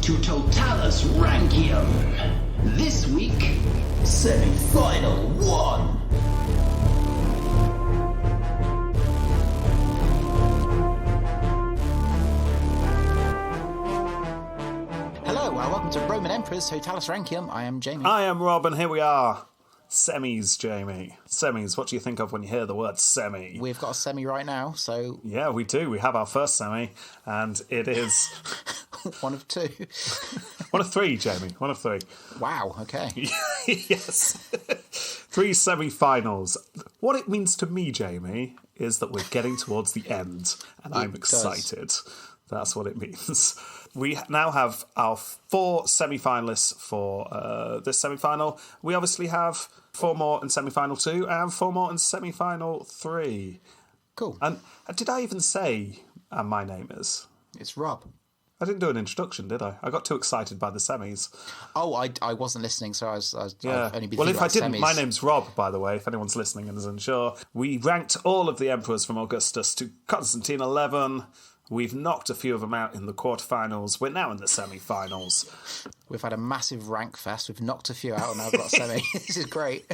to Totalis Rankium. This week, Semi-Final 1. Hello, welcome to Roman Emperors Totalis Rankium. I am Jamie. I am Rob, and here we are. Semis, Jamie. Semis, what do you think of when you hear the word semi? We've got a semi right now, so... Yeah, we do. We have our first semi, and it is... One of two. One of three, Jamie. One of three. Wow, okay. Yes. 3 semi-finals. What it means to me, Jamie, is that we're getting towards the end, and I'm excited. That's what it means. We now have our 4 semi-finalists for this semi-final. We obviously have 4 more in semi-final 2 and 4 more in semi-final 3. Cool. And did I even say my name is? It's Rob. I didn't do an introduction, did I? I got too excited by the semis. Oh, I wasn't listening, so I was yeah. I've only been Well, if I didn't, semis. my name's Rob, by the way, if anyone's listening and is unsure. We ranked all of the emperors from Augustus to Constantine 11. We've knocked a few of them out in the quarterfinals. We're now in the semi-finals. We've had a massive rank fest. We've knocked a few out and now we've got a semi. This is great.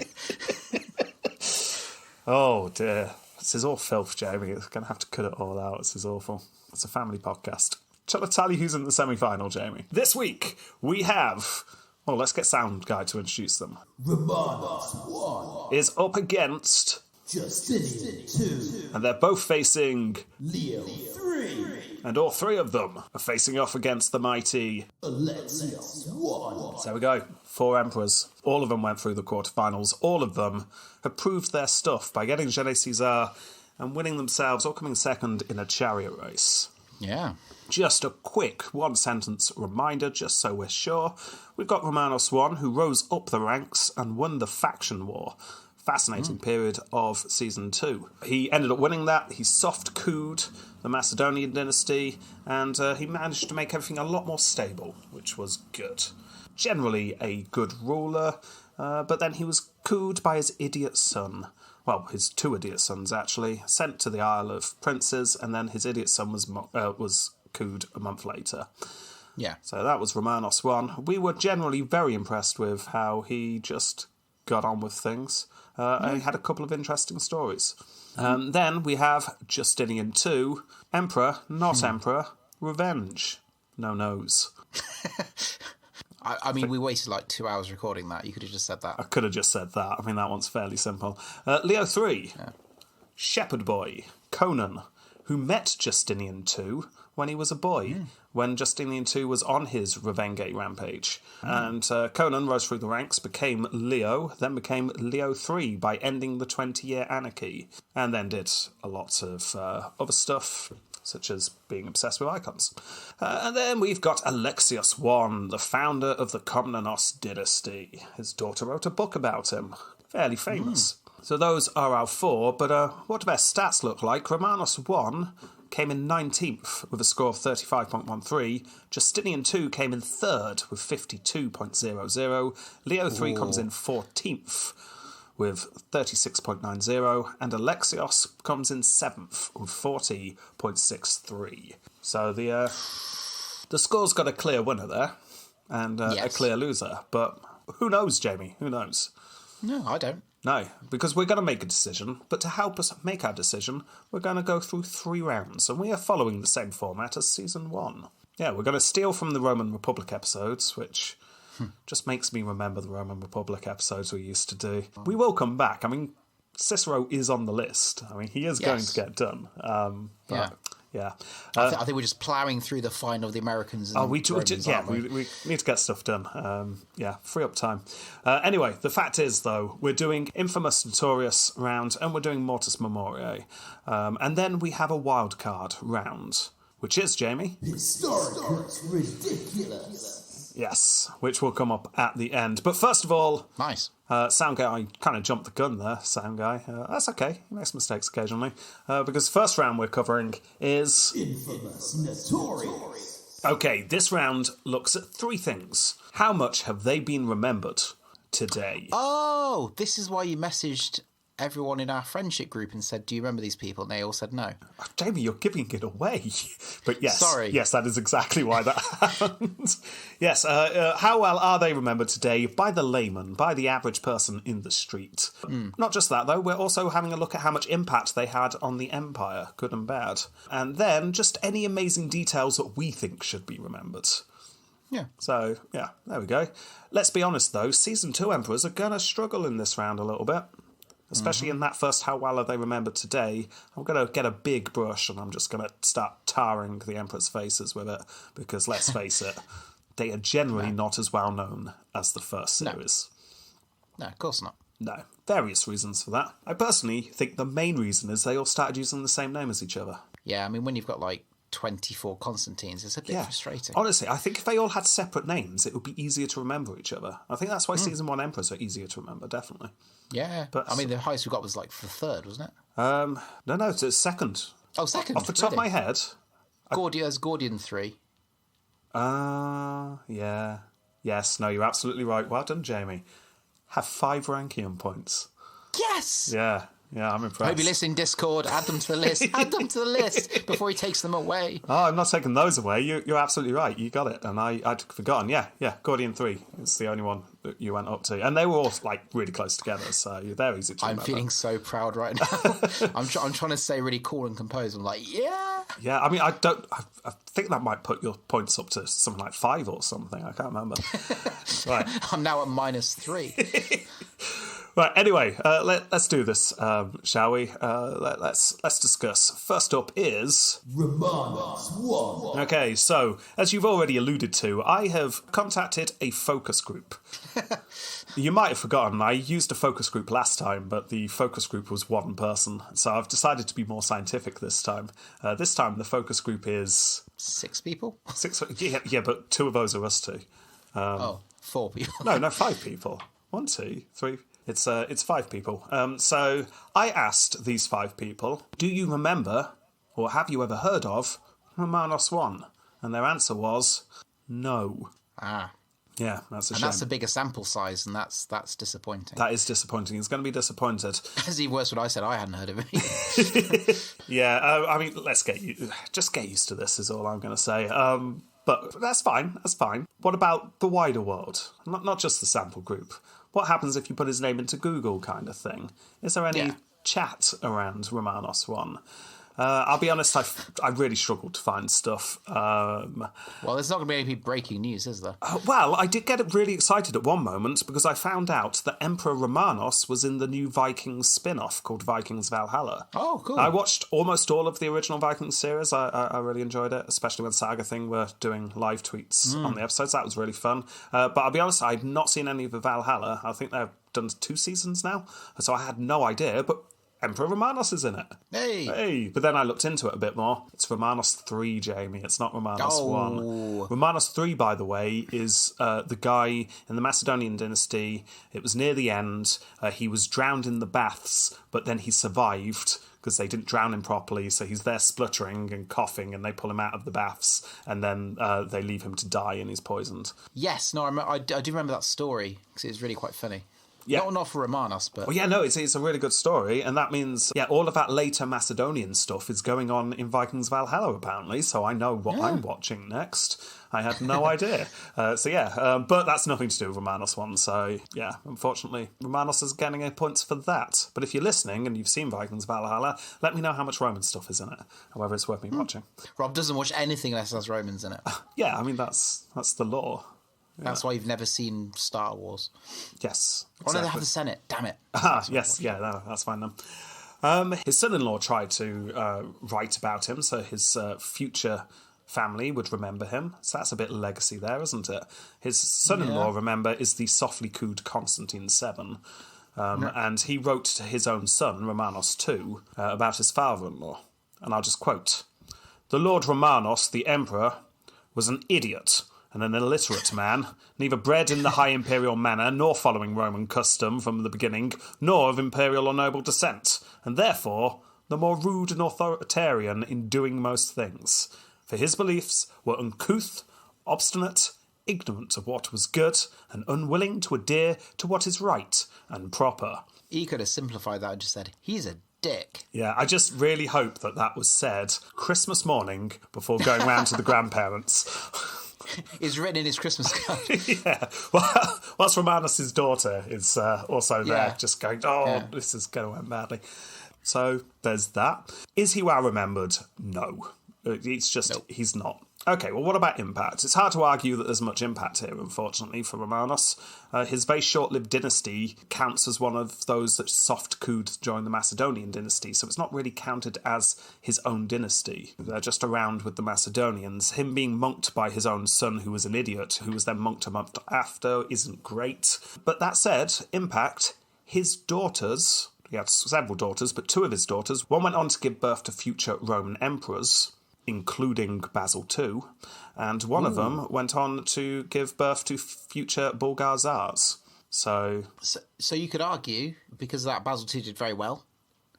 Oh, dear. This is all filth, Jamie. It's going to have to cut it all out. This is awful. It's a family podcast. Shall I tell you who's in the semi-final, Jamie? This week, we have... Well, let's get Sound Guy to introduce them. Romanos 1. Is up against... Justinian II. And they're both facing... Leo 3. And all 3 of them are facing off against the mighty... Alexios 1. So there we go. 4 emperors. All of them went through the quarterfinals. All of them have proved their stuff by getting Gene Caesar and winning themselves or coming second in a chariot race. Yeah. Just a quick one-sentence reminder, just so we're sure. We've got Romanos 1, who rose up the ranks and won the faction war. Fascinating period of Season 2. He ended up winning that. He soft-couped the Macedonian dynasty, and he managed to make everything a lot more stable, which was good. Generally a good ruler, but then he was couped by his idiot son. Well, his 2 idiot sons, actually, sent to the Isle of Princes, and then his idiot son was couped a month later. Yeah. So that was Romanos 1. We were generally very impressed with how he just got on with things. And he had a couple of interesting stories. Then we have Justinian II, Emperor, not Emperor, Revenge. No nose. I mean, we wasted like 2 hours recording that. You could have just said that. I could have just said that. I mean, that one's fairly simple. Leo III, Shepherd Boy, Conan, who met Justinian II when he was a boy, when Justinian II was on his Revenge rampage. And Conan rose through the ranks, became Leo, then became Leo III by ending the 20-year anarchy, and then did a lot of other stuff, such as being obsessed with icons. And then we've got Alexios I, the founder of the Komnenos dynasty. His daughter wrote a book about him. Fairly famous. So those are our 4, but what do their stats look like? Romanos 1 came in 19th with a score of 35.13. Justinian II came in 3rd with 52.00. Leo III comes in 14th with 36.90, and Alexios comes in 7th with 40.63. So the score's got a clear winner there, and a clear loser. But who knows, Jamie? Who knows? No, I don't. No, because we're going to make a decision, but to help us make our decision, we're going to go through 3 rounds, and we are following the same format as Season 1. Yeah, we're going to steal from the Roman Republic episodes, which just makes me remember the Roman Republic episodes we used to do. We will come back. I mean, Cicero is on the list. I mean, he is going to get done. Yeah. I think we're just ploughing through the final of the Americans. And we Romans, we need to get stuff done. Free up time. Anyway, the fact is, though, we're doing Infamous Notorious round, and we're doing Mortis Memoriae. And then we have a wild card round, which is, Jamie? Historicus Ridiculous. Yes, which will come up at the end. But first of all... Nice. Sound Guy, I kind of jumped the gun there, Sound Guy. That's okay, he makes mistakes occasionally. Because the first round we're covering is... Infamous Notorious. Okay, this round looks at 3 things. How much have they been remembered today? Oh, this is why you messaged everyone in our friendship group and said, "Do you remember these people?" And they all said no. Oh, Jamie, you're giving it away. But yes, Sorry. Yes, that is exactly why that happened. Yes, how well are they remembered today by the layman, by the average person in the street? Not just that, though, we're also having a look at how much impact they had on the empire, good and bad. And then just any amazing details that we think should be remembered. Yeah. So, yeah, there we go. Let's be honest, though, Season 2 Emperors are going to struggle in this round a little bit. Especially in that first how well are they remembered today. I'm going to get a big brush and I'm just going to start tarring the Emperor's faces with it. Because, let's face it, they are generally not as well known as the first series. No, of course not. No. Various reasons for that. I personally think the main reason is they all started using the same name as each other. Yeah, I mean, when you've got, 24 Constantines, it's a bit frustrating. Honestly, I think if they all had separate names, it would be easier to remember each other. I think that's why Season 1 Emperors are easier to remember, definitely. Yeah, But I mean, the highest we got was, the third, wasn't it? No, it's second. Oh, second? Off the top of my head... Gordian 3. Yeah. Yes, no, you're absolutely right. Well done, Jamie. Have 5 Rankium points. Yes! Yeah, I'm impressed. Hope you listen in Discord. Add them to the list. Add them to the list before he takes them away. Oh, I'm not taking those away. You're absolutely right. You got it. And I'd forgotten. Yeah. Gordian 3 is the only one that you went up to. And they were all, really close together, so they're easy to remember. I'm feeling so proud right now. I'm trying to stay really cool and composed. I'm like, yeah. Yeah, I mean, I think that might put your points up to something like 5 or something. I can't remember. Right. I'm now at -3. Right, anyway, let's do this, shall we? Let's discuss. First up is... Romanos 1. Okay, so, as you've already alluded to, I have contacted a focus group. You might have forgotten, I used a focus group last time, but the focus group was one person, so I've decided to be more scientific this time. This time, the focus group is... 6 people? 6... Yeah, but 2 of those are us 2. 4 people. No, 5 people. 1, 2, 3... It's 5 people. So I asked these 5 people, do you remember, or have you ever heard of, Romanos 1? And their answer was, no. Ah. Yeah, that's a shame. And that's a bigger sample size, and that's disappointing. That is disappointing. He's going to be disappointed. It's even worse when I said I hadn't heard of it. Yeah, I mean, just get used to this is all I'm going to say. But that's fine. What about the wider world? Not just the sample group. What happens if you put his name into Google kind of thing? Is there any chat around Romanos 1? I'll be honest, I really struggled to find stuff. Well, there's not going to be any breaking news, is there? Well, I did get really excited at one moment because I found out that Emperor Romanos was in the new Vikings spin-off called Vikings Valhalla. Oh, cool. I watched almost all of the original Vikings series. I really enjoyed it, especially when Saga Thing were doing live tweets on the episodes. That was really fun. But I'll be honest, I'd not seen any of the Valhalla. I think they've done 2 seasons now, so I had no idea, but Emperor Romanos is in it. Hey! But then I looked into it a bit more. It's Romanos 3, Jamie. It's not Romanos 1. Romanos 3, by the way, is the guy in the Macedonian dynasty. It was near the end. He was drowned in the baths, but then he survived because they didn't drown him properly, so he's there spluttering and coughing, and they pull him out of the baths, and then they leave him to die, and he's poisoned. Yes, no, I do remember that story, because it was really quite funny. Yeah. Not for Romanos, but... Well, yeah, no, it's a really good story, and that means, all of that later Macedonian stuff is going on in Vikings Valhalla, apparently, so I know what I'm watching next. I had no idea. But that's nothing to do with Romanos 1, so, yeah, unfortunately, Romanos is getting a points for that. But if you're listening and you've seen Vikings Valhalla, let me know how much Roman stuff is in it, however it's worth me watching. Rob doesn't watch anything unless there's Romans in it. Yeah, I mean, that's the law. Yeah. That's why you've never seen Star Wars. Yes. Exactly. Oh, no, they have the Senate. Damn it. Yes. Yeah, no, that's fine then. His son-in-law tried to write about him, so his future family would remember him. So that's a bit of legacy there, isn't it? His son-in-law, remember, is the softly cooed Constantine VII. And he wrote to his own son, Romanos II, about his father-in-law. And I'll just quote, "The Lord Romanos, the emperor, was an idiot and an illiterate man, neither bred in the high imperial manner, nor following Roman custom from the beginning, nor of imperial or noble descent, and therefore the more rude and authoritarian in doing most things. For his beliefs were uncouth, obstinate, ignorant of what was good, and unwilling to adhere to what is right and proper. He could have simplified that and just said, he's a dick. Yeah, I just really hope that was said Christmas morning before going round to the grandparents. It's written in his Christmas card. Yeah. Well, whilst Romanos' daughter is also there, just going, this is going to end badly. So there's that. Is he well remembered? No. It's just, he's not. Okay, well, what about impact? It's hard to argue that there's much impact here, unfortunately, for Romanos. His very short-lived dynasty counts as one of those that soft-couped during the Macedonian dynasty, so it's not really counted as his own dynasty. They're just around with the Macedonians. Him being monked by his own son, who was an idiot, who was then monked a month after, isn't great. But that said, impact, his daughters... He had several daughters, but two of his daughters, one went on to give birth to future Roman emperors, including Basil II, and one of them went on to give birth to future Bulgar Tsars. So you could argue, because of that, Basil II did very well.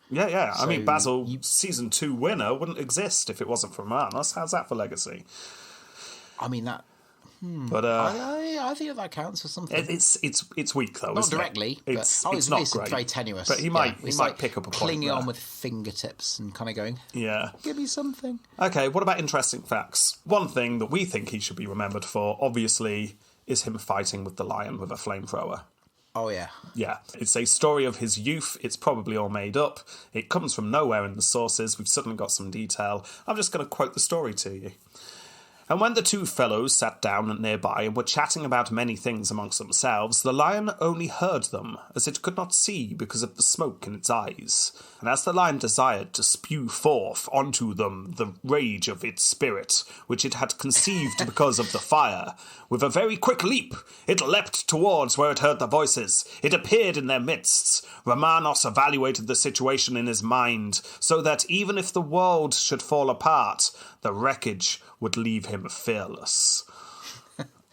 Yeah. I mean, Basil, Season 2 winner, wouldn't exist if it wasn't for Romanos. How's that for legacy? I mean, that... But I think that counts for something. It's weak though. Not directly. It's it's not great. Very tenuous. But he might pick up a point. Clinging on with fingertips and kind of going, give me something. Okay, what about interesting facts? One thing that we think he should be remembered for, obviously, is him fighting with the lion with a flamethrower. Oh yeah. Yeah, it's a story of his youth. It's probably all made up. It comes from nowhere in the sources. We've suddenly got some detail. I'm just going to quote the story to you. And when the two fellows sat down nearby and were chatting about many things amongst themselves, the lion only heard them, as it could not see because of the smoke in its eyes. And as the lion desired to spew forth onto them the rage of its spirit, which it had conceived because of the fire, with a very quick leap, it leapt towards where it heard the voices. It appeared in their midst. Romanos evaluated the situation in his mind, so that even if the world should fall apart, the wreckage would leave him fearless.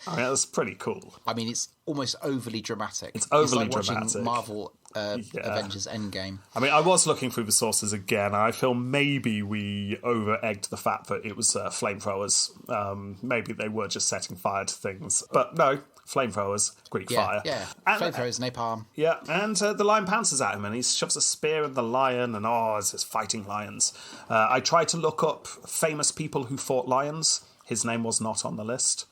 I mean, that's pretty cool. I mean, it's almost overly dramatic. It's overly like dramatic. Marvel Avengers Endgame. I mean, I was looking through the sources again. I feel maybe we over-egged the fact that it was flamethrowers. Maybe they were just setting fire to things. But no, flamethrowers, Greek fire. Yeah, flamethrowers, napalm. Yeah, and the lion pounces at him and he shoves a spear at the lion and it's just fighting lions. I tried to look up famous people who fought lions. His name was not on the list.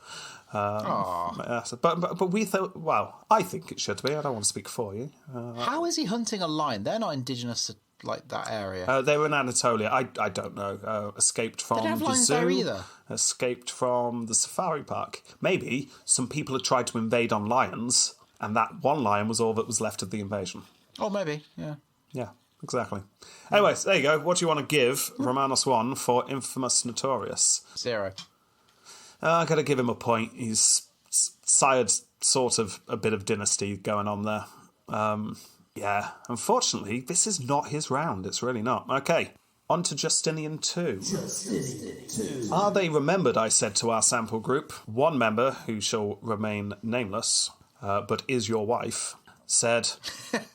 But we thought, well, I think it should be. I don't want to speak for you. How is he hunting a lion? They're not indigenous to like that area. They were in Anatolia. I don't know. Escaped from they don't have the lions zoo. there either. Escaped from the safari park. Maybe some people had tried to invade on lions, and that one lion was all that was left of the invasion. Oh, maybe. Yeah. Yeah, exactly. Anyways, there you go. What do you want to give Romanos 1 for Infamous Notorious? 0. I got to give him a point. He's sired sort of a bit of dynasty going on there. Yeah, unfortunately, this is not his round. It's really not. Okay, on to Justinian II. Are they remembered, I said to our sample group. One member, who shall remain nameless, but is your wife, said,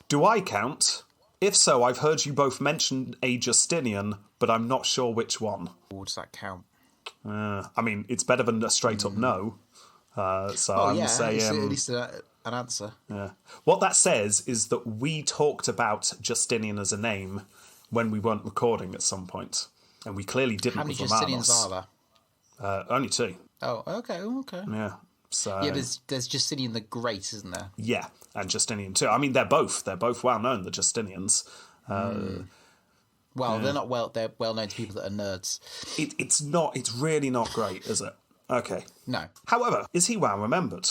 do I count? If so, I've heard you both mention a Justinian, but I'm not sure which one. Does that count? I mean, it's better than a straight-up no. So I'm saying... at least an answer. Yeah. What that says is that we talked about Justinian as a name when we weren't recording at some point. And we clearly didn't. How many with Justinians Romanos. are there? Only 2. Oh, okay. Yeah. So... Yeah, there's Justinian the Great, isn't there? Yeah, and Justinian too. I mean, they're both well known, the Justinians. Well, they're well known to people that are nerds. It's really not great, is it? Okay. No. However, is he well remembered?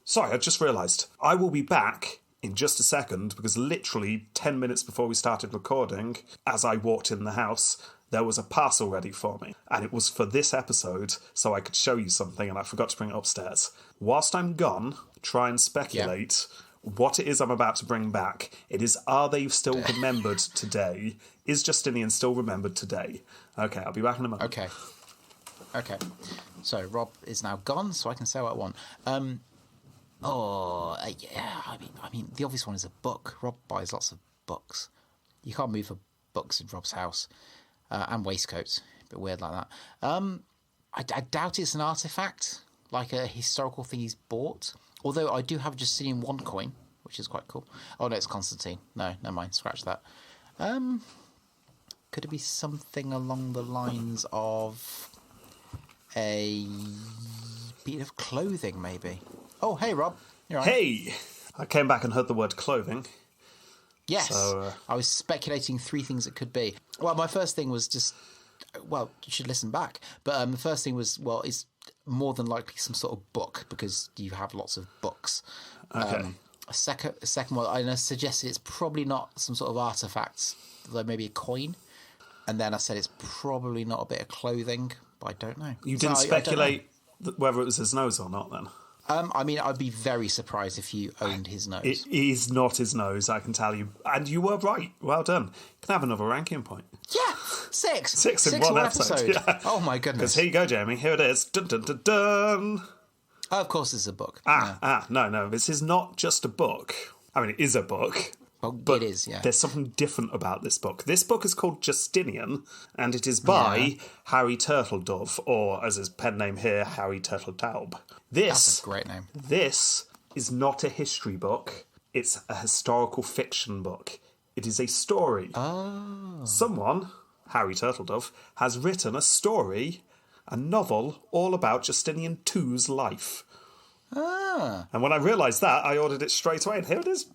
Sorry, I just realised. I will be back in just a second because literally 10 minutes before we started recording, as I walked in the house, there was a parcel ready for me. And it was for this episode, so I could show you something, and I forgot to bring it upstairs. Whilst I'm gone, try and speculate what it is I'm about to bring back. It is, are they still remembered today? Is Justinian still remembered today? Okay, I'll be back in a moment. Okay. So Rob is now gone, so I can say what I want. I mean, the obvious one is a book. Rob buys lots of books. You can't move for books in Rob's house. And waistcoats. A bit weird like that. I doubt it's an artefact, like a historical thing he's bought. Although I do have a Justinian 1 coin, which is quite cool. Oh, no, it's Constantine. No, never mind. Scratch that. Could it be something along the lines of a bit of clothing, maybe? Oh, hey, Rob. You're right. Hey! I came back and heard the word clothing. Yes. So, I was speculating 3 things it could be. Well, my first thing was just... Well, you should listen back. But the first thing was, well, it's more than likely some sort of book, because you have lots of books. Okay. A second one, I suggested it's probably not some sort of artifacts, though maybe a coin. And then I said it's probably not a bit of clothing, but I don't know. You didn't speculate whether it was his nose or not, then? I mean, I'd be very surprised if you owned his nose. It is not his nose, I can tell you. And you were right. Well done. You can have another ranking point. Yeah, 6. 6 in one episode. Yeah. Oh, my goodness. Because here you go, Jamie. Here it is. Dun, dun, dun, dun. Oh, of course it's a book. No. This is not just a book. I mean, it is a book. Well, but it is, yeah. There's something different about this book. This book is called Justinian, and it is by Harry Turtledove, or as his pen name here, Harry Turtletaub. That's a great name. This is not a history book. It's a historical fiction book. It is a story. Oh. Someone, Harry Turtledove, has written a story, a novel, all about Justinian II's life. And when I realised that, I ordered it straight away. And here it is,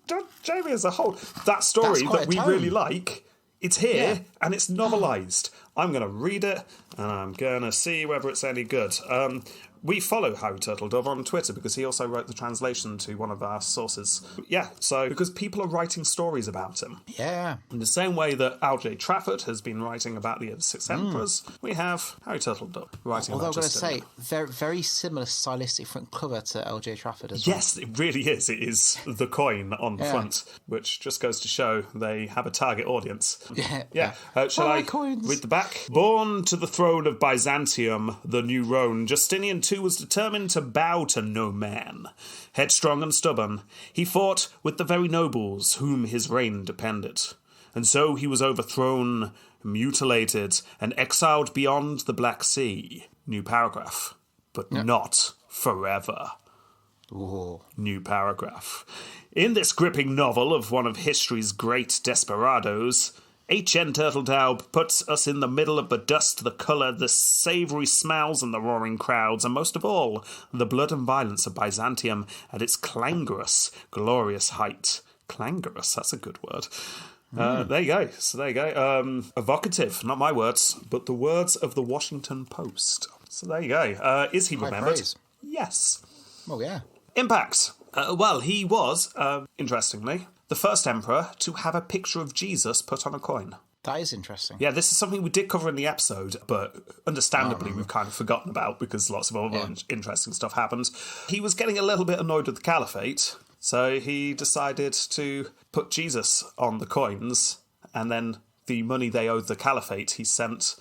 Jamie, as a whole. That story that we really like, it's here, and it's novelised. I'm going to read it, and I'm going to see whether it's any good. We follow Harry Turtledove on Twitter because he also wrote the translation to one of our sources. Yeah, so because people are writing stories about him. Yeah. In the same way that L.J. Trafford has been writing about the Six Emperors, we have Harry Turtledove writing Although about I've got to say, Justinian. very, very similar stylistic front cover to L.J. Trafford as well. Yes, it really is. It is the coin on the front, which just goes to show they have a target audience. Yeah. Shall I coins. read the back? Born to the throne of Byzantium, the new Rome, Justinian II was determined to bow to no man. Headstrong and stubborn, he fought with the very nobles whom his reign depended. And so he was overthrown, mutilated, and exiled beyond the Black Sea. New paragraph. But not forever. Ooh. New paragraph. In this gripping novel of one of history's great desperados, H.N. Turtletaub puts us in the middle of the dust, the colour, the savoury smells and the roaring crowds, and most of all, the blood and violence of Byzantium at its clangorous, glorious height. Clangorous, that's a good word. There you go. So there you go. Evocative, not my words, but the words of the Washington Post. So there you go. Is he remembered? Praise. Yes. Oh, yeah. Impacts. Well, he was, interestingly, the first emperor to have a picture of Jesus put on a coin. That is interesting. Yeah, this is something we did cover in the episode, but understandably we've kind of forgotten about because lots of other interesting stuff happened. He was getting a little bit annoyed with the caliphate, so he decided to put Jesus on the coins, and then the money they owed the caliphate, he sent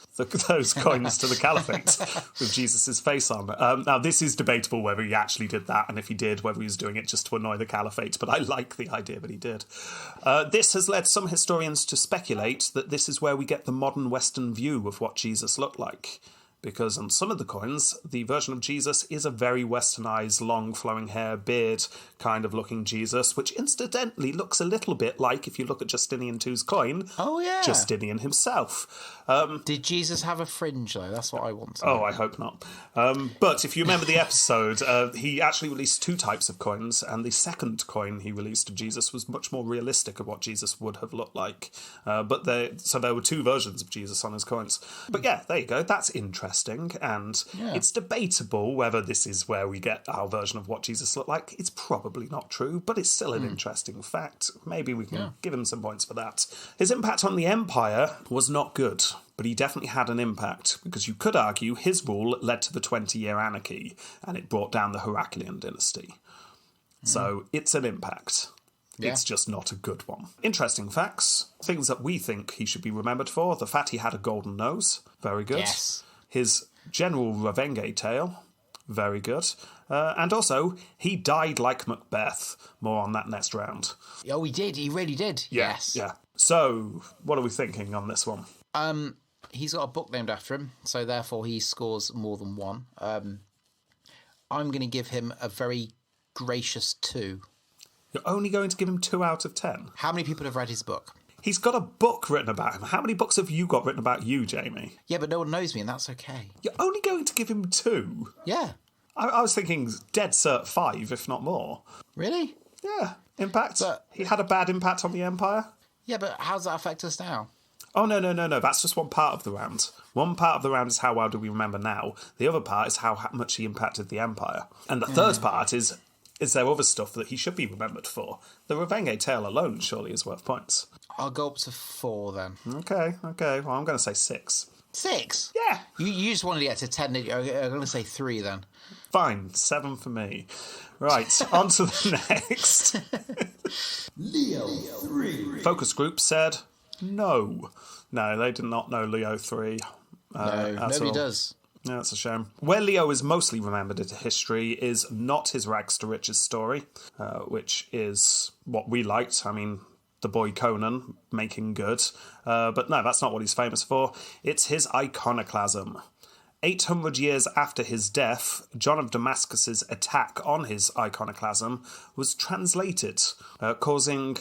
those coins to the caliphate with Jesus' face on. Now, this is debatable whether he actually did that, and if he did, whether he was doing it just to annoy the caliphate, but I like the idea that he did. This has led some historians to speculate that this is where we get the modern Western view of what Jesus looked like. Because on some of the coins, the version of Jesus is a very westernised, long flowing hair, beard kind of looking Jesus, which incidentally looks a little bit like, if you look at Justinian II's coin, Justinian himself. Did Jesus have a fringe, though? That's what I want to know. Oh, I hope not. But if you remember the episode, he actually released 2 types of coins, and the second coin he released of Jesus was much more realistic of what Jesus would have looked like. So there were 2 versions of Jesus on his coins. But yeah, there you go. That's interesting. And it's debatable whether this is where we get our version of what Jesus looked like. It's probably not true, but it's still an interesting fact. Maybe we can give him some points for that. His impact on the empire was not good, but he definitely had an impact, because you could argue his rule led to the 20-year anarchy, and it brought down the Heraclian dynasty. So it's an impact. It's just not a good one. Interesting facts. Things that we think he should be remembered for. The fact he had a golden nose. Very good. Yes. His general Revenge tale. Very good. And also, he died like Macbeth. More on that next round. Oh, he did. He really did. Yes. Yeah. So, what are we thinking on this one? He's got a book named after him, so therefore he scores more than 1. I'm going to give him a very gracious 2. You're only going to give him 2 out of 10? How many people have read his book? He's got a book written about him. How many books have you got written about you, Jamie? Yeah, but no one knows me, and that's okay. You're only going to give him 2? Yeah. I was thinking dead cert 5, if not more. Really? Yeah. Impact? But- he had a bad impact on the Empire? Yeah, but how does that affect us now? Oh, no. That's just one part of the round. One part of the round is how well do we remember now. The other part is how much he impacted the Empire. And the third part is there other stuff that he should be remembered for? The Revenge tale alone surely is worth points. I'll go up to 4 then. Okay. Well, I'm going to say 6. 6? Yeah. You just wanted to get to 10. I'm going to say 3 then. Fine, 7 for me. Right, on to the next. Leo 3. Focus group said no. No, they did not know Leo 3. No, nobody does. Yeah, that's a shame. Where Leo is mostly remembered in history is not his rags to riches story, which is what we liked. I mean, the boy Conan making good. But no, that's not what he's famous for. It's his iconoclasm. 800 years after his death, John of Damascus's attack on his iconoclasm was translated, causing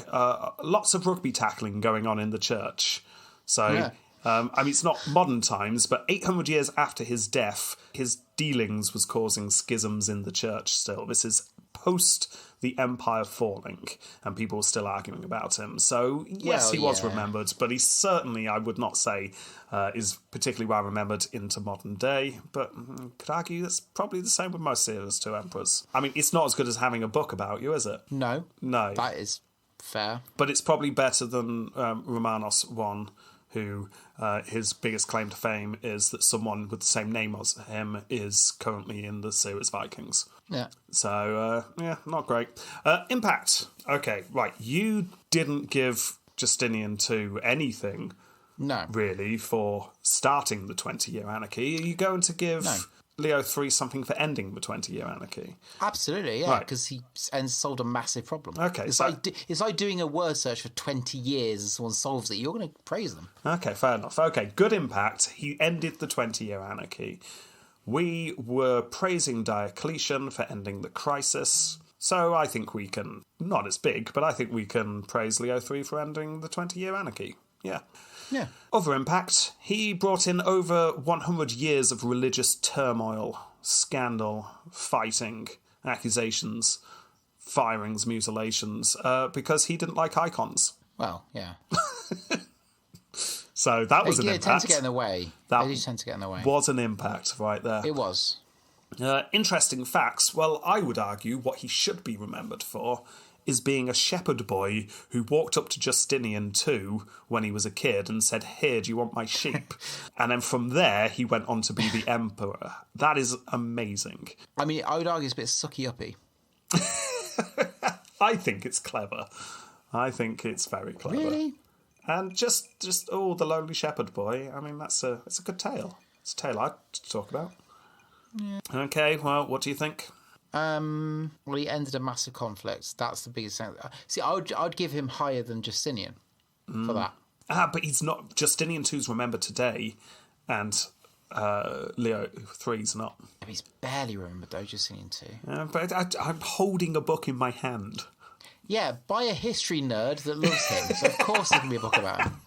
lots of rugby tackling going on in the church. So, Yeah. I mean, it's not modern times, but 800 years after his death, his dealings was causing schisms in the church still. This is post the Empire falling, and people were still arguing about him. So, yes, Well, he was yeah. remembered, but he certainly, I would not say, is particularly well remembered into modern day. But could argue that's probably the same with most of his 2 emperors. I mean, it's not as good as having a book about you, is it? No. No. That is fair. But it's probably better than Romanos 1, who his biggest claim to fame is that someone with the same name as him is currently in the series Vikings. Yeah. So, yeah, not great. Impact. Okay, right. You didn't give Justinian II anything, No. really, for starting the 20-year anarchy. Are you going to give Leo III something for ending the 20-year anarchy? Absolutely, yeah, Right. because he solved a massive problem. Okay, it's so- it's like doing a word search for 20 years and someone solves it. You're going to praise them. Okay, fair enough. Okay, good impact. He ended the 20-year anarchy. We were praising Diocletian for ending the crisis. So I think we can, not as big, but I think we can praise Leo III for ending the 20-year anarchy. Yeah. Yeah. Other impact, he brought in over 100 years of religious turmoil, scandal, fighting, accusations, firings, mutilations, because he didn't like icons. Well, yeah. So that was an They impact. tend to get in the way. That They do tend to get in the way. was an impact right there. It was. Interesting facts. Well, I would argue what he should be remembered for is being a shepherd boy who walked up to Justinian II when he was a kid and said, "Here, do you want my sheep?" And then from there, he went on to be the emperor. That is amazing. I mean, I would argue it's a bit sucky-uppy. I think it's clever. I think it's very clever. Really? And just the lonely shepherd boy. I mean, it's a good tale. It's a tale I'd talk about. Yeah. Okay, well, what do you think? Well, he ended a massive conflict. That's the biggest thing. See, I'd give him higher than Justinian for that. But he's not. Justinian II's remembered today, and Leo III's not. He's barely remembered though, Justinian II. But I'm holding a book in my hand. Yeah, by a history nerd that loves him. So of course there can be a book about him.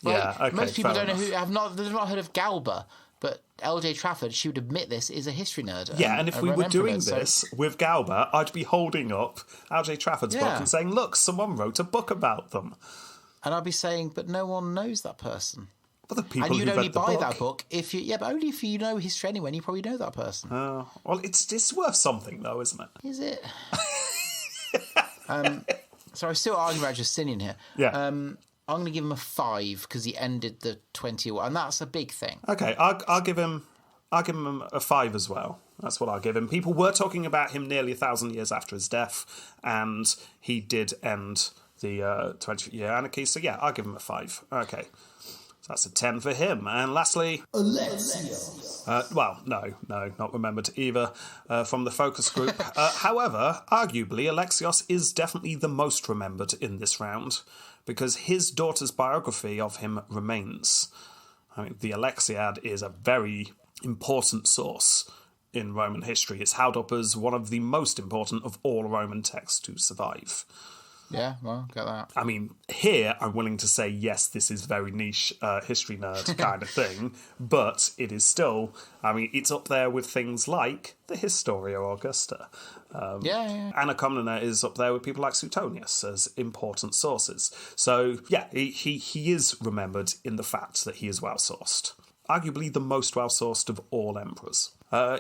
Yeah, okay. Most people fair don't know enough. they've not heard of Galba, but LJ Trafford, she would admit this, is a history nerd. Yeah, and if we were doing so- this with Galba, I'd be holding up LJ Trafford's book Yeah. and saying, "Look, someone wrote a book about them." And I'd be saying, but no one knows that person. But the people And you'd who only read the buy book, that book but only if you know history anyway, and you probably know that person. well, it's worth something though, isn't it? Is it? So I'm still arguing about Justinian here. Yeah. I'm going to give him a 5 because he ended the 20, and that's a big thing. Okay, I'll give him a 5 as well. That's what I'll give him. People were talking about him nearly 1,000 years after his death, and he did end the 20-year anarchy. So yeah, I'll give him a 5. Okay, so that's a 10 for him. And lastly, Alexios. well, no, not remembered either from the focus group. However, arguably, Alexios is definitely the most remembered in this round because his daughter's biography of him remains. I mean, the Alexiad is a very important source in Roman history. It's held up as one of the most important of all Roman texts to survive. Yeah, well, get that. I mean, here I'm willing to say, yes, this is very niche history nerd kind of thing, but it is still, I mean, it's up there with things like the Historia Augusta. Anna Comnena is up there with people like Suetonius as important sources. So, yeah, he is remembered in the fact that he is well-sourced. Arguably the most well-sourced of all emperors.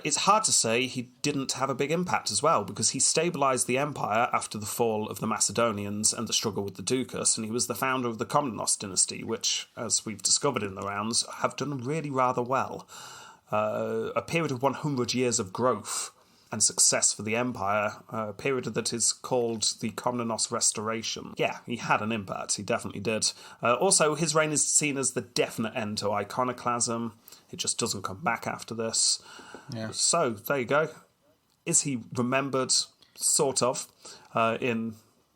It's hard to say he didn't have a big impact as well, because he stabilised the empire after the fall of the Macedonians and the struggle with the Ducas, and he was the founder of the Komnenos dynasty, which, as we've discovered in the rounds, have done really rather well. A period of 100 years of growth and success for the empire, a period that is called the Komnenos Restoration. Yeah, he had an impact, he definitely did. Also, his reign is seen as the definite end to iconoclasm. It just doesn't come back after this. Yeah. So, there you go. Is he remembered? Sort of.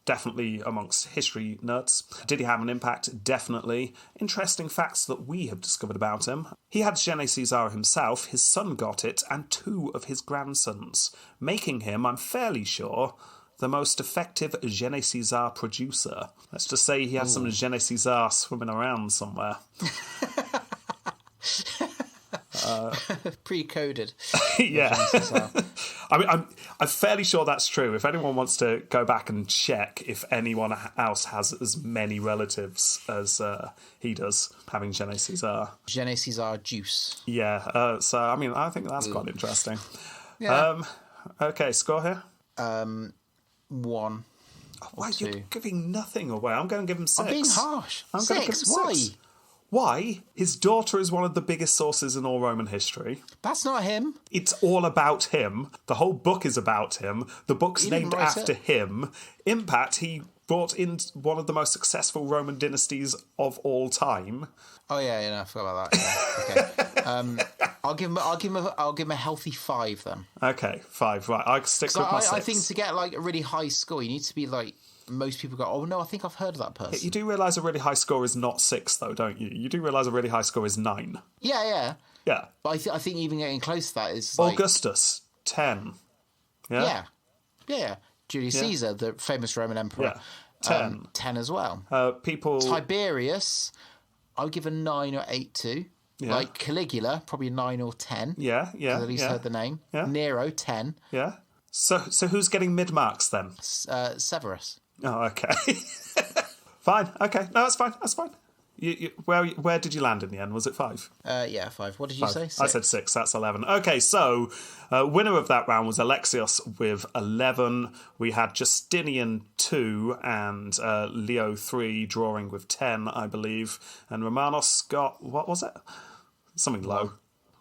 Definitely amongst history nerds. Did he have an impact? Definitely. Interesting facts that we have discovered about him. He had Gene Caesar himself, his son got it, and 2 of his grandsons, making him, I'm fairly sure, the most effective Gene Caesar producer. Let's just say he had some Gene Caesar swimming around somewhere. Pre-coded. Yeah. I mean, I'm fairly sure that's true. If anyone wants to go back and check if anyone else has as many relatives as he does, having Gene Caesar. Gene Caesar juice. Yeah, so, I mean, I think that's quite interesting. Yeah. Okay, score here? 1. Why, you're giving nothing away. I'm going to give him 6. I'm being harsh. I'm going to give him 6? Why? 6. Why? His daughter is one of the biggest sources in all Roman history. That's not him. It's all about him. The whole book is about him. The book's named after him. Impact, he brought in one of the most successful Roman dynasties of all time. Oh yeah, I forgot about that. Yeah. Okay. I'll give him a healthy 5 then. Okay, 5. Right, I'll stick with my 6. I think to get like a really high score, you need to be like. Most people go, oh no, I think I've heard of that person. You do realise a really high score is not 6, though, don't you? You do realise a really high score is 9. Yeah. Yeah. But I think even getting close to that is like... Augustus, 10. Yeah? Yeah. Julius Caesar, the famous Roman emperor. Yeah. 10. 10 as well. People... Tiberius, I would give a 9 or 8 to. Yeah. Like Caligula, probably a 9 or 10. Yeah. At least heard the name. Yeah. Nero, 10. Yeah. So who's getting mid-marks then? Severus. Oh, okay. Fine. Okay. No, that's fine. That's fine. Where did you land in the end? Was it 5? Yeah, 5. What did you say? 6? I said 6. That's 11. Okay, so winner of that round was Alexios with 11. We had Justinian II and Leo III drawing with 10, I believe. And Romanos got, what was it? Something low.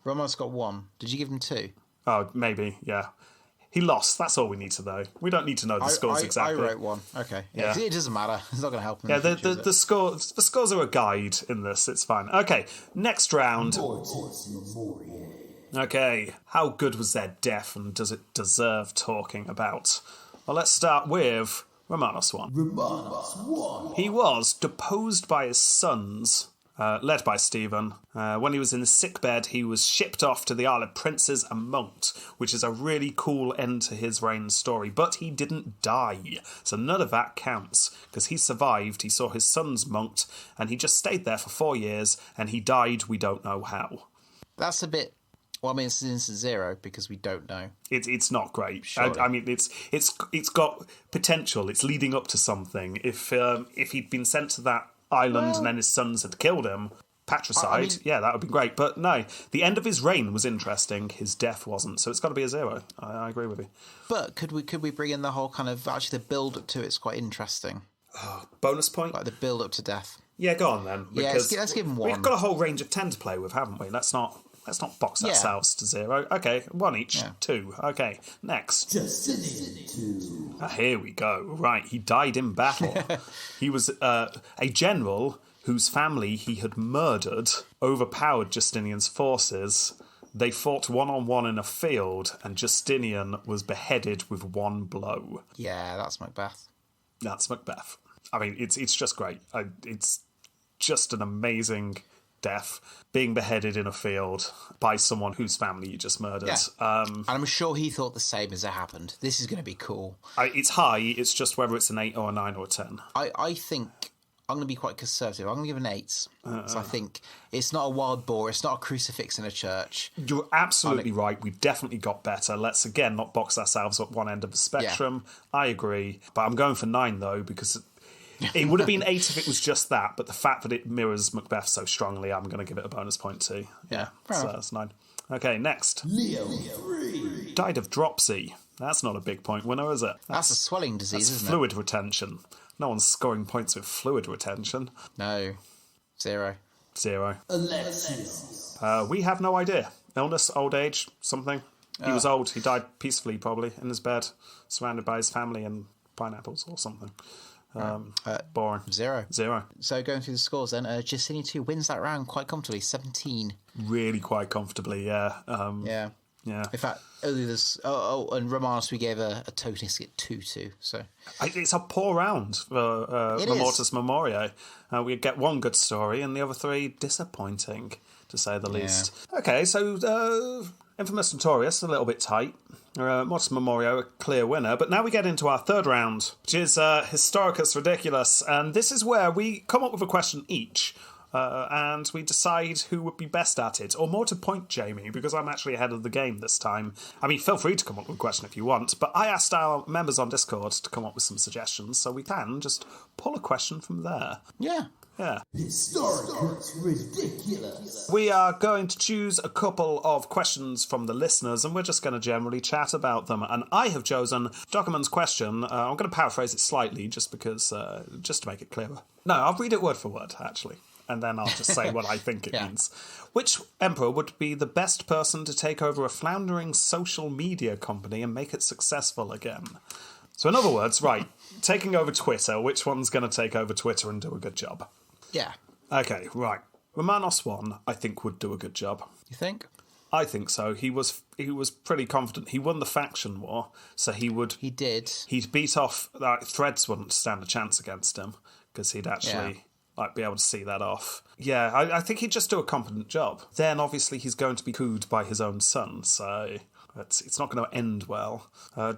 Romanos got 1. Did you give him 2? Oh, maybe, yeah. He lost. That's all we need to know. We don't need to know the scores exactly. I wrote 1. Okay. Yeah. It doesn't matter. It's not going to help him. Yeah, the scores are a guide in this. It's fine. Okay, next round. Okay, how good was their death and does it deserve talking about? Well, let's start with Romanos 1. Romanos 1. He was deposed by his sons, led by Stephen. When he was in the sickbed, he was shipped off to the Isle of Princes and monked, which is a really cool end to his reign story. But he didn't die, so none of that counts, because he survived, he saw his sons monked, and he just stayed there for 4 years, and he died, we don't know how. That's a bit... Well, I mean, it's instant 0 because we don't know. It's not great. I mean, it's got potential. It's leading up to something. If he'd been sent to that island and then his sons had killed him, patricide, that would be great. But no, the end of his reign was interesting. His death wasn't. So it's got to be a 0. I agree with you. But could we bring in the whole kind of actually the build up to it's quite interesting. Bonus point, like the build up to death. Yeah, go on then. Because let's give him 1. We've got a whole range of 10 to play with, haven't we? Let's not box ourselves to 0. Okay, 1 each. 2. Okay, next. Justinian II. Here we go. Right, he died in battle. He was a general whose family he had murdered, overpowered Justinian's forces. They fought one-on-one in a field, and Justinian was beheaded with 1 blow. Yeah, that's Macbeth. That's Macbeth. I mean, it's just great. It's just an amazing death, being beheaded in a field by someone whose family you just murdered. Yeah. And I'm sure he thought the same as it happened. This is going to be cool. It's high, it's just whether it's an 8 or a 9 or a 10. I think I'm going to be quite conservative. I'm going to give an 8. So I think it's not a wild boar. It's not a crucifix in a church. You're absolutely right. We've definitely got better. Let's, again, not box ourselves at one end of the spectrum. Yeah. I agree. But I'm going for 9, though, because it would have been 8 if it was just that. But the fact that it mirrors Macbeth so strongly, I'm going to give it a bonus point, too. Yeah. So that's 9. Okay, next. Leo 3. Died of dropsy. That's not a big point winner, is it? That's a swelling disease, isn't fluid retention. No one's scoring points with fluid retention. No. 0. Alexios. We have no idea. Illness, old age, something. He was old. He died peacefully, probably, in his bed, surrounded by his family and pineapples or something. Boring. 0. 0. So going through the scores then, Justinian II wins that round quite comfortably, 17. Really quite comfortably, yeah. Yeah. Yeah. In fact, earlier this... and Romanos we gave a tokenistic 2 to, so... It's a poor round for Memortus Memoriae. We get one good story and the other 3 disappointing, to say the least. Okay, so Infamous Notorious, a little bit tight. Mortis Memoriae, a clear winner. But now we get into our third round, which is Historicus Ridiculous. And this is where we come up with a question each. And we decide who would be best at it. Or more to point, Jamie, because I'm actually ahead of the game this time. I mean, feel free to come up with a question if you want, but I asked our members on Discord to come up with some suggestions, so we can just pull a question from there. Yeah. Yeah. Historicus Ridiculous. We are going to choose a couple of questions from the listeners, and we're just going to generally chat about them. And I have chosen Document's question. I'm going to paraphrase it slightly, just because, just to make it clearer. No, I'll read it word for word, actually. And then I'll just say what I think it means. Which emperor would be the best person to take over a floundering social media company and make it successful again? So in other words, right, taking over Twitter, which one's going to take over Twitter and do a good job? Yeah. Okay, right. Romanos 1, I think, would do a good job. You think? I think so. He was pretty confident. He won the faction war, so he would... He did. He'd beat off... Threads wouldn't stand a chance against him, because he'd actually... Yeah. Like, be able to see that off. Yeah, I think he'd just do a competent job. Then, obviously, he's going to be cooed by his own son, so it's not going to end well.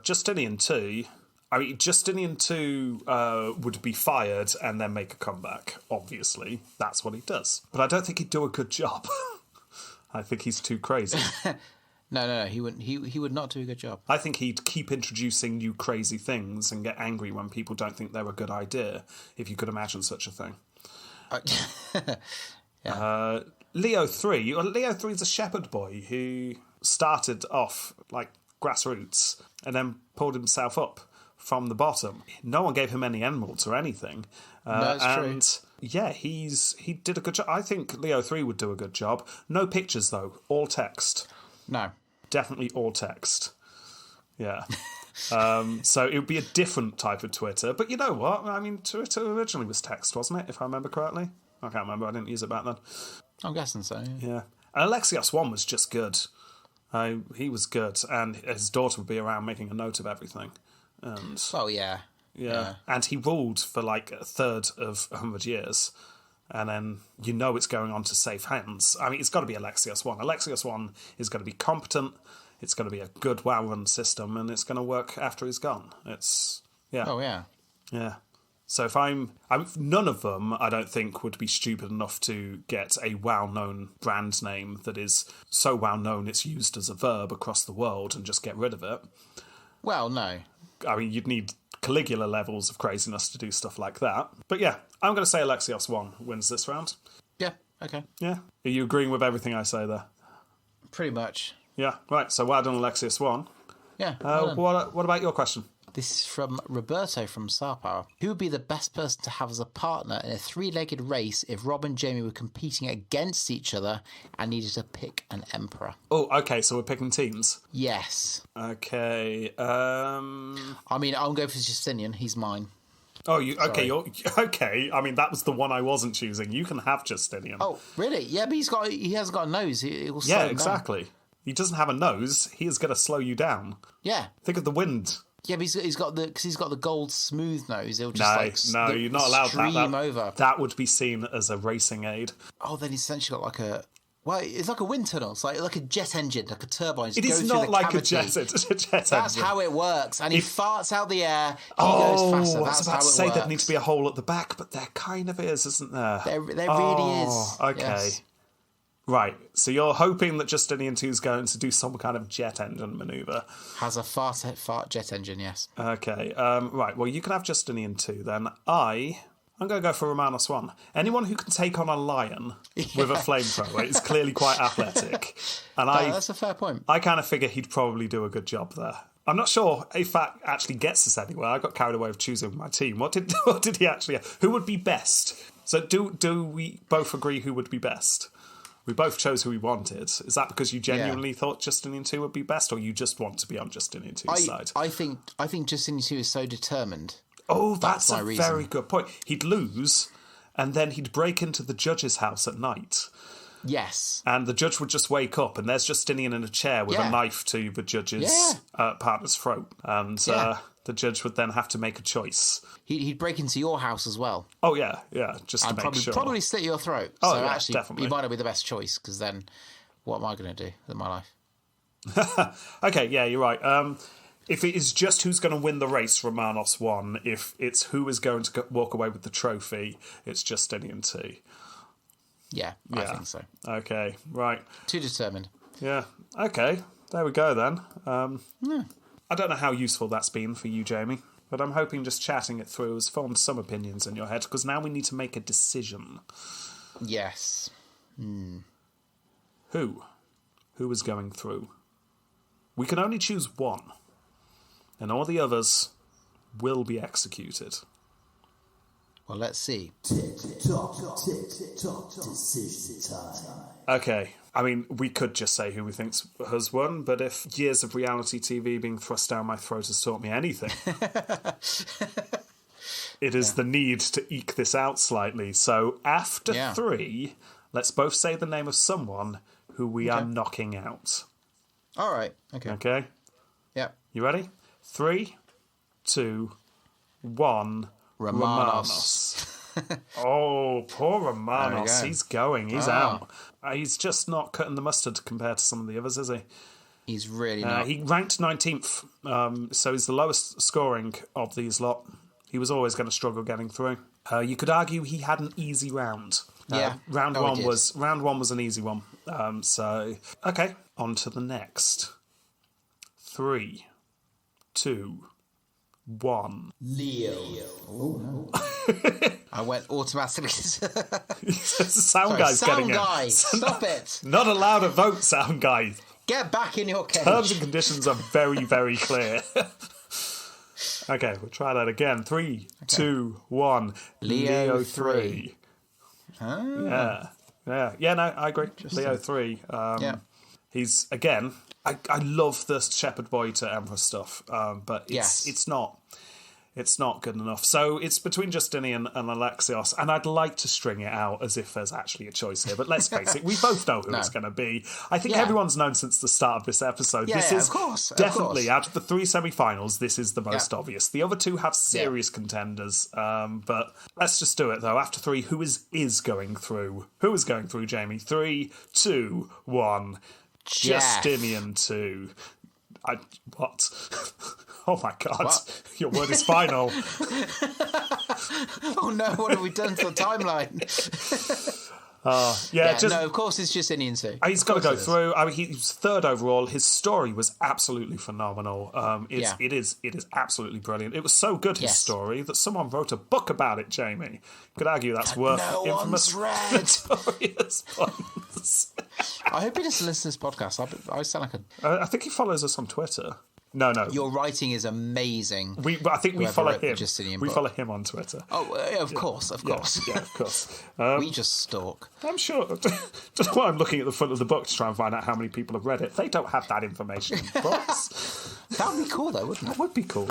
Justinian II... I mean, Justinian II would be fired and then make a comeback, obviously. That's what he does. But I don't think he'd do a good job. I think he's too crazy. No, he wouldn't. He would not do a good job. I think he'd keep introducing new crazy things and get angry when people don't think they're a good idea, if you could imagine such a thing. Yeah. Leo 3. Leo 3 is a shepherd boy who started off like grassroots and then pulled himself up from the bottom. No one gave him any emeralds or anything. That's and true. Yeah, he did a good job. I think Leo 3 would do a good job. No pictures though, all text. No. Definitely all text. Yeah. So it would be a different type of Twitter. But you know what? I mean, Twitter originally was text, wasn't it? If I remember correctly. I can't remember. I didn't use it back then. I'm guessing so. Yeah. And Alexios 1 was just good. He was good. And his daughter would be around making a note of everything. And well, yeah. Yeah. And he ruled for like a third of 100 years. And then you know it's going on to safe hands. I mean, it's got to be Alexios 1. Alexios 1 is going to be competent. It's going to be a good, well-run system, and it's going to work after he's gone. Yeah. Oh, yeah. Yeah. So if none of them, I don't think, would be stupid enough to get a well-known brand name that is so well-known it's used as a verb across the world and just get rid of it. Well, no. I mean, you'd need Caligula levels of craziness to do stuff like that. But yeah, I'm going to say Alexios 1 wins this round. Yeah, okay. Yeah. Are you agreeing with everything I say there? Pretty much. Yeah, right. So well done, Alexios 1. Yeah. What about your question? This is from Roberto from Star Power. Who would be the best person to have as a partner in a three-legged race if Rob and Jamie were competing against each other and needed to pick an emperor? Oh, okay, so we're picking teams. Yes. Okay. I mean, I'm going for Justinian. He's mine. Oh, okay. You're okay. I mean, that was the one I wasn't choosing. You can have Justinian. Oh, really? Yeah, but he hasn't got a nose. It will slow him exactly. down. He doesn't have a nose. He is going to slow you down. Yeah. Think of the wind Yeah, but he's got the gold smooth nose. He'll just No, you're not allowed that. stream over. That would be seen as a racing aid. Oh, then he's essentially got like a. Well, it's like a wind tunnel. It's like a jet engine, like a turbine. It is not like a jet engine. That's how it works. And he farts out the air. He goes faster. I That's was about how to it say works. there'd need to be a hole at the back, but there kind of is, isn't there? There really is. Okay. Yes. Right. So you're hoping that Justinian II is going to do some kind of jet engine manoeuvre. Has a fart jet engine, yes. Okay. Right. Well, you can have Justinian II then. I'm going to go for Romanos 1. Anyone who can take on a lion with a flamethrower is clearly quite athletic. And That's a fair point. I kind of figure he'd probably do a good job there. I'm not sure if that actually gets us anywhere. I got carried away with choosing my team. What did he actually... Who would be best? So do we both agree who would be best? We both chose who we wanted. Is that because you genuinely thought Justinian II would be best, or you just want to be on Justinian II's side? I think Justinian II is so determined. Oh, that's a reason. very good point. He'd lose, and then he'd break into the judge's house at night. Yes. And the judge would just wake up, and there's Justinian in a chair with a knife to the judge's partner's throat. And the judge would then have to make a choice. He'd break into your house as well. Oh, yeah, just to And make sure. probably slit your throat. Oh, so yeah, actually, definitely. he might not be the best choice, because then what am I going to do with my life? Okay, yeah, you're right. If it is just who's going to win the race, Romanos 1. If it's who is going to walk away with the trophy, it's Justinian II. Yeah, I think so. Okay, right. Too determined. Yeah. Okay, there we go then. I don't know how useful that's been for you, Jamie, but I'm hoping just chatting it through has formed some opinions in your head, because now we need to make a decision. Yes. Who is going through? We can only choose one, and all the others will be executed. Well, let's see. Tick-tock, decision time. Okay, I mean, we could just say who we think has won, but if years of reality TV being thrust down my throat has taught me anything, it is the need to eke this out slightly. So after 3, let's both say the name of someone who we are knocking out. All right. Okay. Okay? Yeah. You ready? 3, 2, 1... Romanos. Oh, poor Romanos. He's going. He's out. He's just not cutting the mustard compared to some of the others, is he? He's really not. He ranked 19th, so he's the lowest scoring of these lot. He was always going to struggle getting through. You could argue he had an easy round. Round one was an easy one. So, okay, on to the next. 3, 2, 1. Leo. Oh, no. I went automatically. The sound guy's getting it. Sound guy, stop it. Not allowed to vote, sound guy. Get back in your cage. Terms and conditions are very, very clear. Okay, we'll try that again. 3, 2, 1. Leo 3. Ah. Yeah, no, I agree. Leo 3. He's, again... I love the Shepherd Boy to Emperor stuff, but it's not good enough. So it's between Justinian and Alexios, and I'd like to string it out as if there's actually a choice here. But let's face it, we both know who it's going to be. I think everyone's known since the start of this episode. This is of course. out of the 3 semi-finals, this is the most obvious. The other 2 have serious contenders, but let's just do it though. After 3, who is going through? Who is going through, Jamie? 3, 2, 1. Justinian II. What? Oh my God. What? Your word is final. Oh no, what have we done to the timeline? No, of course it's Justinian II. He's got to go through. I mean, he was 3rd overall. His story was absolutely phenomenal. It is absolutely brilliant. It was so good, his story, that someone wrote a book about it, Jamie. Could argue that's worth infamous notorious puns. I hope he doesn't listen to this podcast. I sound like I think he follows us on Twitter. No. Your writing is amazing. I think we follow him. We follow him on Twitter. Oh, of course. Yeah, of course. We just stalk. I'm sure. Just while I'm looking at the front of the book to try and find out how many people have read it, they don't have that information in books. That would be cool, though, wouldn't it? That would be cool.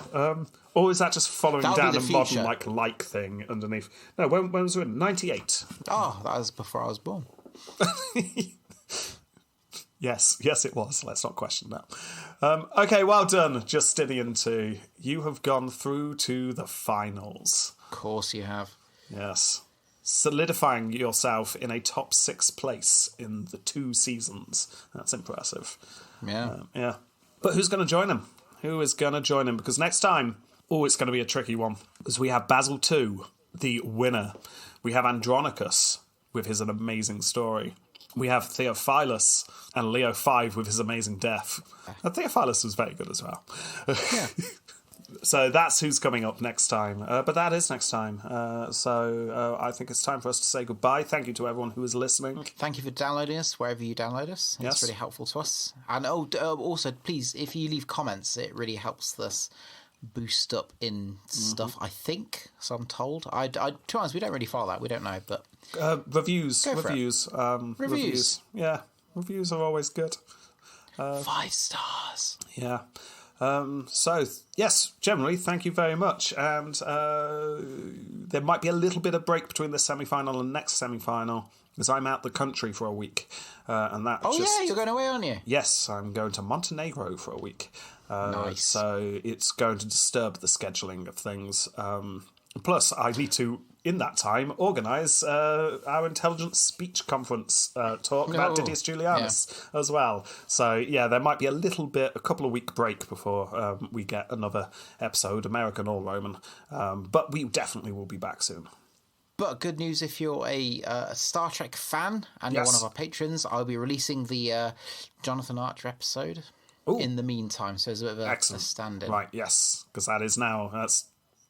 Or is that just following down a modern like thing underneath? No, when was it written? 98. Oh, that was before I was born. Yes, it was. Let's not question that. Okay, well done, Justinian II. You have gone through to the finals. Of course you have. Yes. Solidifying yourself in a top 6 place in the 2 seasons. That's impressive. Yeah. Yeah. But who's going to join him? Who is going to join him? Because next time, it's going to be a tricky one. Because we have Basil II, the winner. We have Andronicus with his An Amazing Story. We have Theophilus and Leo V with his amazing death. And Theophilus was very good as well. Yeah. So that's who's coming up next time. But that is next time. So I think it's time for us to say goodbye. Thank you to everyone who is listening. Thank you for downloading us wherever you download us. It's Yes. really helpful to us. And also, please, if you leave comments, it really helps us boost up in stuff, I think. So I'm told. To be honest, we don't really follow that. We don't know, but... Reviews. Go for it. Reviews. Yeah, reviews are always good. 5 stars. Yeah. So, yes, generally, thank you very much. And there might be a little bit of break between this semi-final and next semi-final, as I'm out the country for a week. And that Yeah, you're going away, aren't you? Yes, I'm going to Montenegro for a week. Nice. So it's going to disturb the scheduling of things. Plus, I need to, in that time, organise our intelligence speech conference talk about Didius Julianus as well. So, yeah, there might be a couple of week break before we get another episode, American or Roman. But we definitely will be back soon. But good news if you're a Star Trek fan and you're one of our patrons, I'll be releasing the Jonathan Archer episode in the meantime. So there's a bit of a stand-in. Right, yes, because that's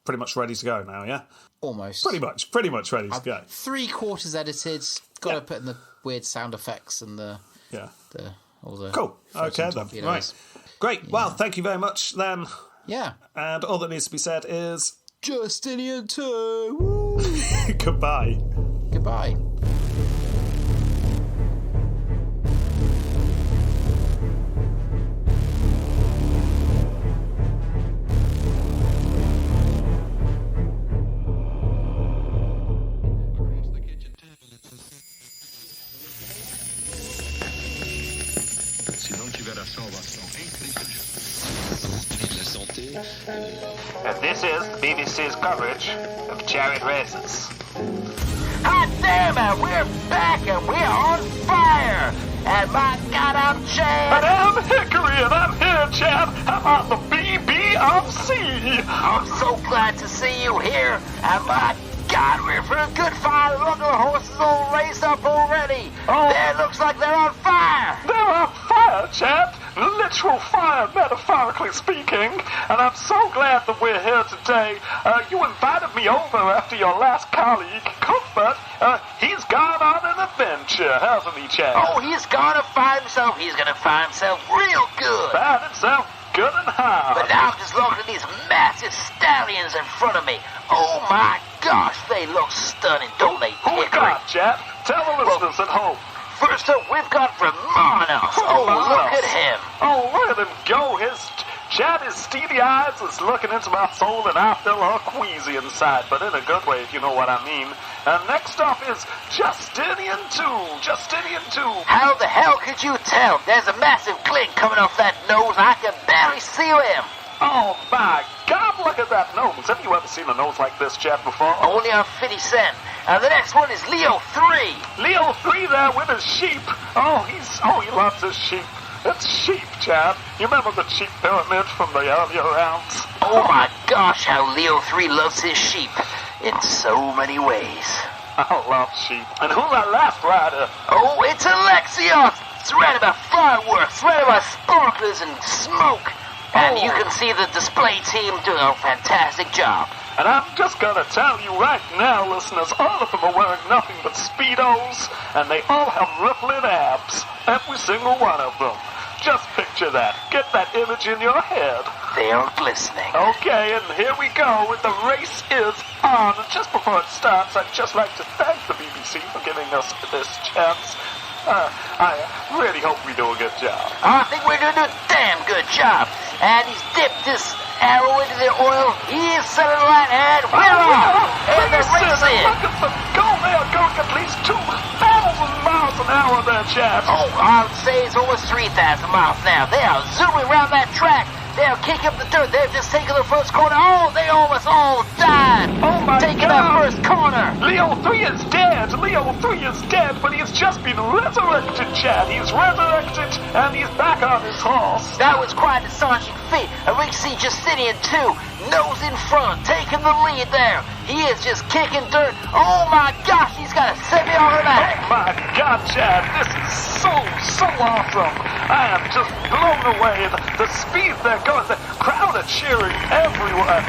pretty much ready to go now, yeah? Almost. Pretty much ready to go. 3/4 edited. Got to put in the weird sound effects and all the cool. Okay then. Right. Great. Yeah. Well, thank you very much then. Yeah. And all that needs to be said is Justinian II. Woo! Goodbye. Goodbye. And this is the BBC's coverage of chariot races. Hot damn it, we're back and we're on fire! And my God, I'm Chad! And I'm Hickory, and I'm here, Chad. I'm on the BBFC. I'm so glad to see you here, and my God, we're for a good fire. Look, the horses all raced up already. Oh. There, looks like they're on fire. They're on fire, Chad. Literal fire, metaphorically speaking. And I'm so glad that we're here today. You invited me over after your last colleague, Cuthbert. He's gone on an adventure, hasn't he, Chad? Oh, he's gonna find himself. He's gonna find himself real good. Found himself good and hard. But now I'm just looking at these massive stallions in front of me. Oh my gosh, they look stunning, don't they? Who we got, Chad? Tell the listeners at home. First up, we've got Romanos. Oh, look at him. Oh, look at him go. His steely eyes is looking into my soul, and I feel all queasy inside, but in a good way, if you know what I mean. And next up is Justinian II. Justinian II. How the hell could you tell? There's a massive glint coming off that nose. I can barely see him. Oh, my God, look at that nose. Have you ever seen a nose like this, Chad, before? Only on 50 Cent. And the next one is Leo III. Leo III there with his sheep. He loves his sheep. It's sheep, Chad. You remember the sheep pyramid from the earlier rounds? Oh, my gosh, how Leo III loves his sheep in so many ways. I love sheep. And who's that last rider? Oh, it's Alexios. Surrounded by fireworks, surrounded by sparklers and smoke. And you can see the display team doing a fantastic job. And I'm just gonna tell you right now, listeners, all of them are wearing nothing but Speedos, and they all have rippling abs. Every single one of them. Just picture that. Get that image in your head. They're glistening. Okay, and here we go. The race is on. And just before it starts, I'd just like to thank the BBC for giving us this chance. I really hope we do a good job. I think we're doing a damn good job. And he's dipped this arrow into the oil. He is setting the line, and we're off. And the race is. Look at them go. They are going at least 2,000 miles an an hour there, Chad? Oh, I would say it's almost 3,000 miles now. They are zooming around that track. They are kicking up the dirt. They've just taken the first corner. Oh, they almost all died. Oh, my taking God. that first corner. Leo 3 is dead. Leo 3 is dead, but he has just been resurrected, Chad. He's resurrected, and he's back on his horse. That was quite an astonishing feat. And we see Justinian II, nose in front, taking the lead there. He is just kicking dirt. Oh, my gosh, he's got a semi-automatic. Oh, my God, Chad. This is so awesome. I am just blown away. The speed they're going, the crowd are cheering everywhere.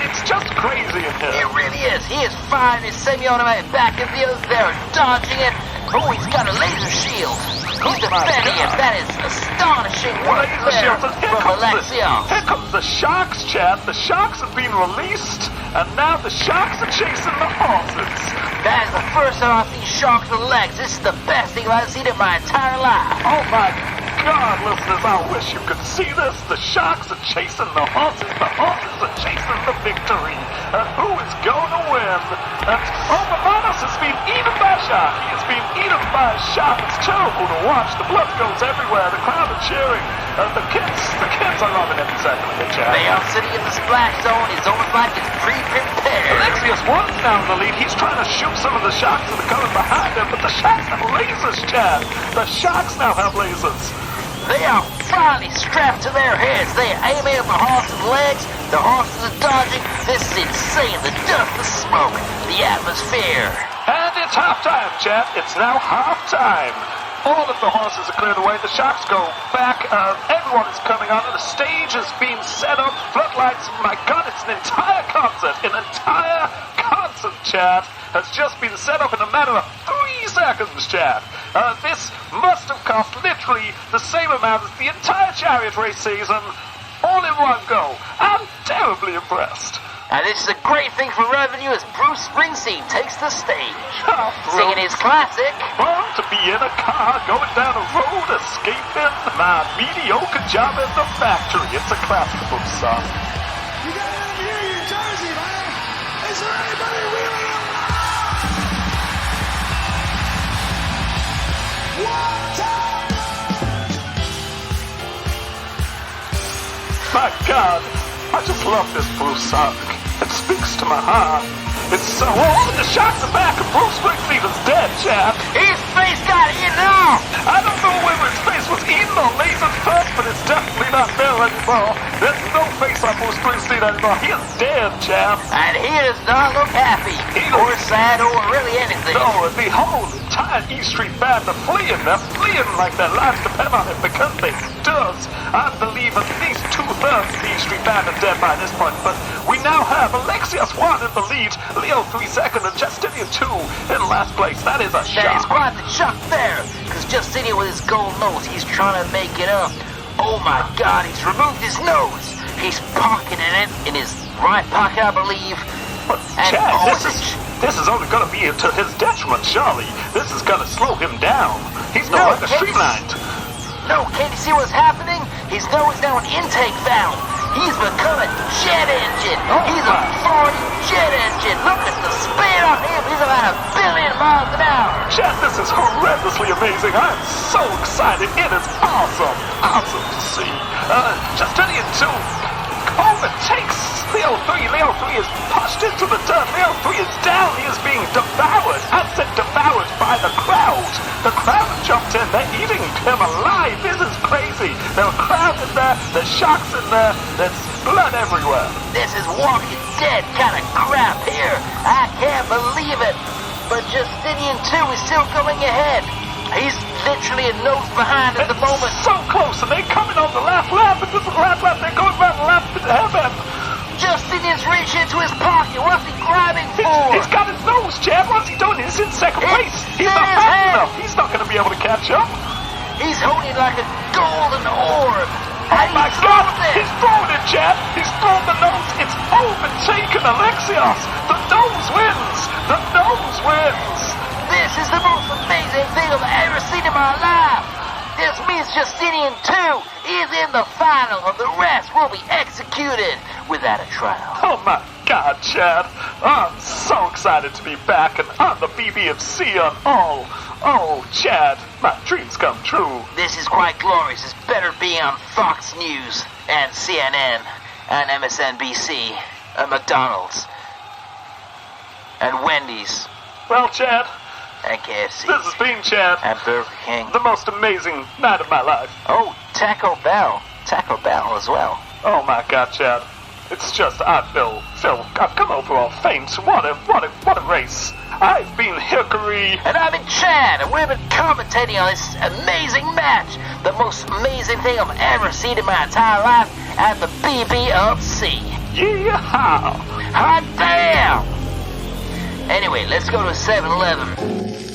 It's just crazy in here. It really is. He is firing his semi-automatic back at the others. They're dodging it. Oh, he's got a laser shield. He's defending it. That is astonishing work there from Alexios. Here comes the sharks, Chad. The sharks have been released, and now the sharks are chasing the horses. That is the first time I've seen sharks with legs. This is the best thing I've seen in my entire life. Oh, my God, listeners, I wish you could see this. The sharks are chasing the horses are chasing the victory. And who is going to win? Romanos has been eaten by a shark. He has been eaten by a shark. It's terrible to watch. The blood goes everywhere. The crowd are cheering. The kids are loving every second of it, Chad. They are sitting in the splash zone. It's almost like it's pre-prepared. Alexios was now in the lead. He's trying to shoot some of the sharks that are coming behind him, but the sharks have lasers, Chad. The sharks now have lasers. They are finally strapped to their heads. They are aiming at the horse's legs. The horses are dodging. This is insane. The dust, the smoke, the atmosphere. And it's halftime, Chad. It's now halftime. All of the horses are cleared away. The sharks go back. Everyone is coming on. The stage is being set up. Floodlights. My God, it's an entire concert. An entire concert, Chad, has just been set up in a matter of 3 seconds, Chad. This must have cost literally the same amount as the entire chariot race season, all in one go. I'm terribly impressed. And this is a great thing for revenue as Bruce Springsteen takes the stage. Oh, Singing his classic. Fun to be in a car, going down a road, escaping my mediocre job at the factory. It's a classic Bruce song. You gotta let me hear your jersey, man. Is there anybody really alive? One time. My God, I just love this Bruce song. It speaks to my heart. It's so old. The sharks are back and Bruce Springsteen is dead, Chad. His face got eaten off. I don't know whether his face was eaten or lasered first, but it's definitely not there anymore. There's no face on Bruce Springsteen anymore. He is dead, Chad. And he does not look happy or sad or really anything. No, the whole entire E Street band are fleeing. They're fleeing like their lives depend on it because they does. I believe at least 2/3 of the E Street band are dead by this point, but we now have Alexios 1 in the lead, Leo 3 second, and Justinian 2 in last place. That is a That is shock. quite the shock there, because Justinian with his gold nose, he's trying to make it up. Oh my God, he's removed his nose. He's pocketing it in his right pocket, I believe. But And Chad, this is only going to be to his detriment, surely. This is going to slow him down. He's no longer streamlined. No, can't you see what's happening? His nose is now an intake valve. He's become a jet engine. He's a 40 jet engine. Look at the speed on him. He's about 1 billion miles an hour. Chad, this is horrendously amazing. I am so excited. It is awesome. Awesome to see. Justinian II overtakes Leo 3. Leo 3 is pushed into the dirt. Leo 3 is down. He is being devoured. I said devoured by the crowd. The crowd jumped in. They're eating him alive. This is crazy. There's a crowd in there. There's sharks in there. There's blood everywhere. This is Walking Dead kind of crap here. I can't believe it. But Justinian II is still going ahead. He's literally a nose behind at the moment. So close, and they're coming on the last lap. This is the last lap. They're going around the lap to heaven. Justinian's reaching into his pocket. What's he grabbing for? He's got his nose, Chad. What's he doing? He's in second place. He's not fast enough. He's not going to be able to catch up. He's holding like a golden orb. Oh my God! He's throwing it, Chad. He's throwing the nose. It's overtaken Alexios. The nose wins. The nose wins. This is the most amazing thing I've ever seen in my life. This means Justinian II is in the final, and the rest will be executed without a trial. Oh my God, Chad. I'm so excited to be back and on the BBFC on all. Oh, Chad, my dreams come true. This is quite glorious. It's better being on Fox News and CNN and MSNBC and McDonald's and Wendy's Well, Chad, and KFC this has been, Chad, and Burger King. the most amazing night of my life. Oh, Taco Bell. Taco Bell as well. Oh my God, Chad. It's just, Phil, I've come over all faint. What a race. I've been Hickory. And I've been Chad, and we've been commentating on this amazing match. The most amazing thing I've ever seen in my entire life at the BBFC. Yeehaw! Hot damn! Anyway, let's go to 7-Eleven.